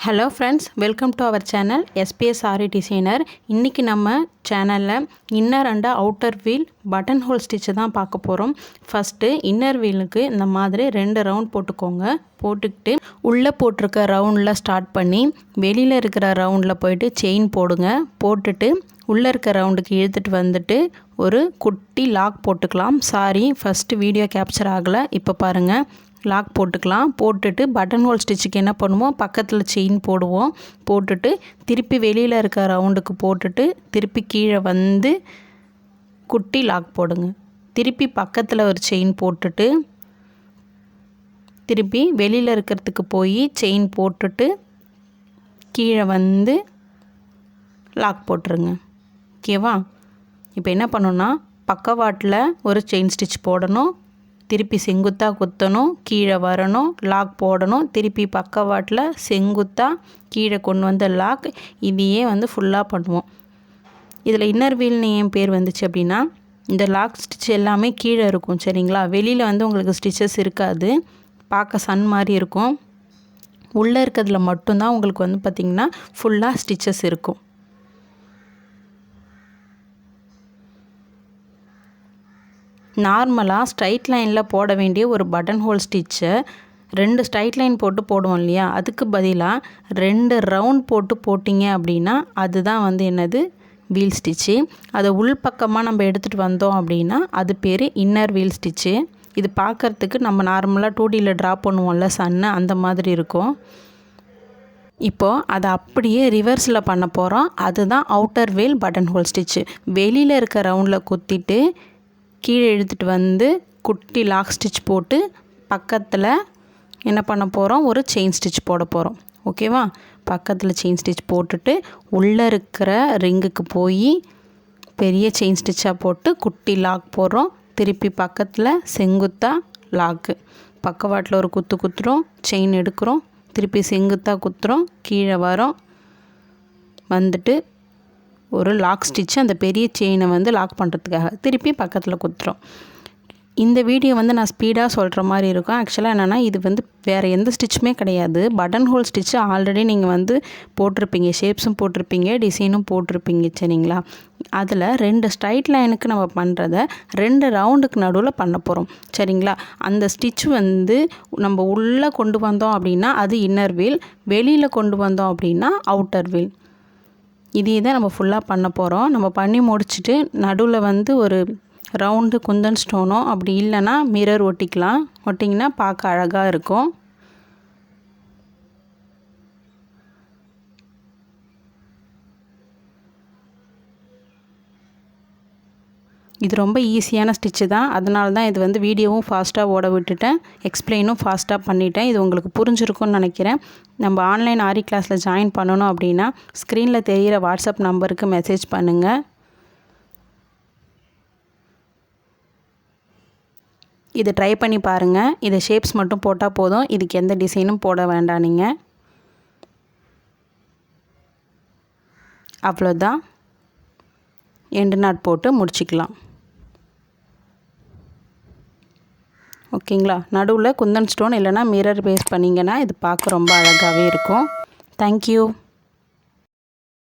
Hello friends, welcome to our channel SPS aari designer. இன்றைக்கி நம்ம சேனலில் inner and outer wheel button hole stitch தான் பார்க்க போகிறோம். ஃபஸ்ட்டு இன்னர் வீலுக்கு இந்த மாதிரி 2 ரவுண்ட் போட்டுக்கோங்க. போட்டுக்கிட்டு உள்ளே போட்டிருக்க ரவுண்டில் ஸ்டார்ட் பண்ணி வெளியில் இருக்கிற ரவுண்டில் போயிட்டு செயின் போடுங்க. போட்டுட்டு உள்ளே இருக்க ரவுண்டுக்கு இழுத்துட்டு வந்துட்டு ஒரு குட்டி லாக் போட்டுக்கலாம். சாரி, ஃபஸ்ட்டு வீடியோ கேப்சர் ஆகலை. இப்போ பாருங்கள், லாக் போட்டுக்கலாம். போட்டுட்டு பட்டன் ஹோல் ஸ்டிச்சுக்கு என்ன பண்ணுவோம், பக்கத்தில் செயின் போடுவோம். போட்டுட்டு திருப்பி வெளியில் இருக்க ரவுண்டுக்கு போட்டுட்டு திருப்பி கீழே வந்து குட்டி லாக் போடுங்க. திருப்பி பக்கத்தில் ஒரு செயின் போட்டுட்டு திருப்பி வெளியில் இருக்கிறதுக்கு போய் செயின் போட்டுட்டு கீழே வந்து லாக் போட்டுருங்க. ஓகேவா? இப்போ என்ன பண்ணணும்னா, பக்கவாட்டில் ஒரு செயின் ஸ்டிச் போடணும், திருப்பி செங்குத்தாக குத்தணும், கீழே வரணும், லாக் போடணும், திருப்பி பக்கவாட்டில் செங்குத்தாக கீழே கொண்டு வந்து லாக். இதையே வந்து ஃபுல்லாக பண்ணுவோம். இதில் இன்னர் வீல்னு ஏன் பேர் வந்துச்சு அப்படின்னா, இந்த லாக் ஸ்டிச் எல்லாமே கீழே இருக்கும். சரிங்களா? வெளியில் வந்து உங்களுக்கு ஸ்டிச்சஸ் இருக்காது, பார்க்க சன் மாதிரி இருக்கும். உள்ளே இருக்கிறதுல மட்டும்தான் உங்களுக்கு வந்து பார்த்திங்கன்னா ஃபுல்லாக ஸ்டிச்சஸ் இருக்கும். நார்மலாக ஸ்ட்ரைட் லைனில் போட வேண்டிய ஒரு பட்டன் ஹோல் ஸ்டிச்சை 2 ஸ்ட்ரைட் லைன் போட்டு போடுவோம் இல்லையா, அதுக்கு பதிலாக 2 ரவுண்ட் போட்டு போட்டிங்க அப்படின்னா அதுதான் வந்து என்னது, வீல் ஸ்டிச்சு. அதை உள்பக்கமாக நம்ம எடுத்துகிட்டு வந்தோம் அப்படின்னா அது பேர் இன்னர் வீல் ஸ்டிச்சு. இது பார்க்குறதுக்கு நம்ம நார்மலாக 2Dயில் ட்ரா பண்ணுவோம்ல சன்னு, அந்த மாதிரி இருக்கும். இப்போது அதை அப்படியே ரிவர்ஸில் பண்ண போகிறோம். அதுதான் outer wheel button hole stitch. வெளியில் இருக்க ரவுண்டில் குத்திட்டு கீழே இழுத்துட்டு வந்து குட்டி லாக் ஸ்டிச் போட்டு பக்கத்தில் என்ன பண்ண போகிறோம், ஒரு செயின் ஸ்டிச் போட போகிறோம். ஓகேவா? பக்கத்தில் செயின் ஸ்டிச் போட்டுட்டு உள்ளே இருக்கிற ரிங்குக்கு போய் பெரிய செயின் ஸ்டிச்சாக போட்டு குட்டி லாக் போடுறோம். திருப்பி பக்கத்தில் செங்குத்தாக லாக்கு, பக்கவாட்டில் ஒரு குத்து குத்துறோம், செயின் எடுக்கிறோம், திருப்பி செங்குத்தாக குத்துறோம், கீழே வரோம், வந்துட்டு ஒரு லாக் ஸ்டிச்சு அந்த பெரிய செயினை வந்து லாக் பண்ணுறதுக்காக திருப்பி பக்கத்தில் குத்துறோம். இந்த வீடியோ வந்து நான் ஸ்பீடாக சொல்கிற மாதிரி இருக்கும். ஆக்சுவலாக என்னென்னா, இது வந்து வேறு எந்த ஸ்டிச்சுமே கிடையாது. பட்டன் ஹோல் ஸ்டிச்சு ஆல்ரெடி நீங்கள் வந்து போட்டிருப்பீங்க, ஷேப்ஸும் போட்டிருப்பீங்க, டிசைனும் போட்டிருப்பீங்க. சரிங்களா? அதில் 2 ஸ்ட்ரைட் லைனுக்கு நம்ம பண்ணுறத 2 ரவுண்டுக்கு நடுவில் பண்ண போகிறோம். சரிங்களா? அந்த ஸ்டிச் வந்து நம்ம உள்ளே கொண்டு வந்தோம் அப்படின்னா அது இன்னர் வீல், வெளியில் கொண்டு வந்தோம் அப்படின்னா அவுட்டர் வீல். இதே தான் நம்ம ஃபுல்லாக பண்ண போகிறோம். நம்ம பண்ணி முடிச்சுட்டு நடுவில் வந்து ஒரு ரவுண்டு குந்தன் ஸ்டோனோ அப்படி இல்லைன்னா மிரர் ஒட்டிக்கலாம். ஒட்டிங்கன்னா பார்க்க அழகாக இருக்கும். இது ரொம்ப ஈஸியான ஸ்டிச்சு தான். அதனால தான் இது வந்து வீடியோவும் ஃபாஸ்ட்டாக ஓட விட்டுட்டேன், எக்ஸ்பிளைனும் ஃபாஸ்ட்டாக பண்ணிட்டேன். இது உங்களுக்கு புரிஞ்சிருக்கும்னு நினைக்கிறேன். நம்ம ஆன்லைன் ஆரி கிளாஸில் ஜாயின் பண்ணணும் அப்படின்னா ஸ்க்ரீனில் தெரிகிற வாட்ஸ்அப் நம்பருக்கு மெசேஜ் பண்ணுங்கள். இதை ட்ரை பண்ணி பாருங்கள். இதை ஷேப்ஸ் மட்டும் போட்டால் போதும், இதுக்கு எந்த டிசைனும் போட வேண்டாம். நீங்கள் அவ்வளோதான், எண்டு நாட் போட்டு முடிச்சிக்கலாம். ஓகேங்களா? நடுவில் குந்தன் ஸ்டோன் இல்லைனா மிரர் பேஸ் பண்ணிங்கன்னா இது பார்க்க ரொம்ப அழகாகவே இருக்கும். தேங்க்யூ.